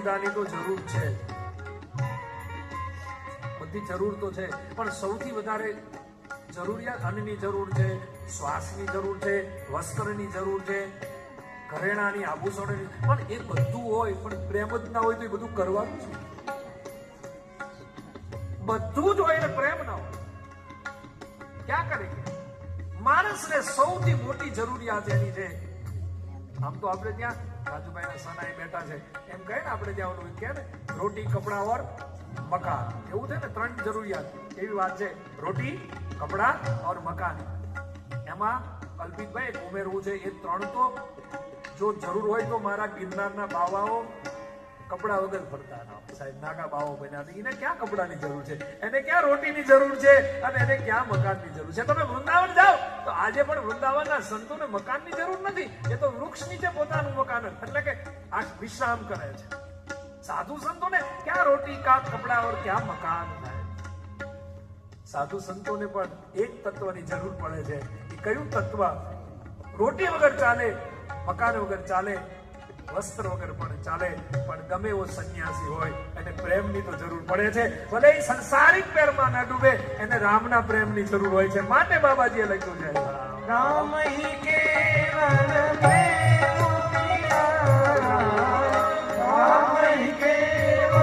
સુવિધાની તો જરૂર છે, બધી જરૂર તો છે, પણ સૌથી વધારે જરૂરિયાત અન્નની જરૂર છે, શ્વાસની જરૂર છે, વસ્ત્રની જરૂર છે, ઘરેણાની, આભૂષણોની, પણ એ બધું હોય પણ પ્રેમ જ ના હોય તો એ બધું કરવાનું છે. બધું જ હોય ને પ્રેમ ના હોય ક્યાં કરે? માણસને સૌથી મોટી જરૂરિયાત એની છે. આમ તો આપણે ત્યાં રાજુભાઈના સનાઈ બેઠા છે એમ કહે ને, આપણે ત્યાં ઓલું કહે ને રોટી કપડા ઓર મકાન, એવું છે ને, 3 જરૂરિયાત. એવી વાત છે, રોટી કપડા ઓર મકાન. એમાં કલ્પિતભાઈ ઉમેરવું છે એ 3 તો જો જરૂર હોય તો મારા ગિરનારના બાવાઓ કપડા વગર ફરતા ના સાહેબ, નાગા બાવો બન્યા. એને ક્યાં કપડાની જરૂર છે, એને ક્યાં રોટીની જરૂર છે, અને એને ક્યાં મકાનની જરૂર છે? તમે વૃંદાવન જાઓ તો આજે પણ વૃંદાવનના સંતોને મકાનની જરૂર નથી. એ તો વૃક્ષ નીચે પોતાનું મકાન, એટલે કે આ વિશ્રામ કરે છે. સાધુ સંતોને ક્યાં રોટી કા કપડા ઓર ક્યાં મકાન થાય? સાધુ સંતોને પણ એક તત્વની જરૂર પડે છે. એ કયું તત્વ? રોટી વગર ચાલે, મકાન વગર ચાલે, વસ્ત્ર વગર પણ ચાલે, પણ ગમે એવો સંન્યાસી હોય એને પ્રેમની તો જરૂર પડે છે. ભલે એ સંસારિક પ્રેમમાં ના ડૂબે, એને રામના પ્રેમની જરૂર હોય છે. માટે બાબાજીએ લખ્યું છે, રામ હી કેવલ પ્રેમ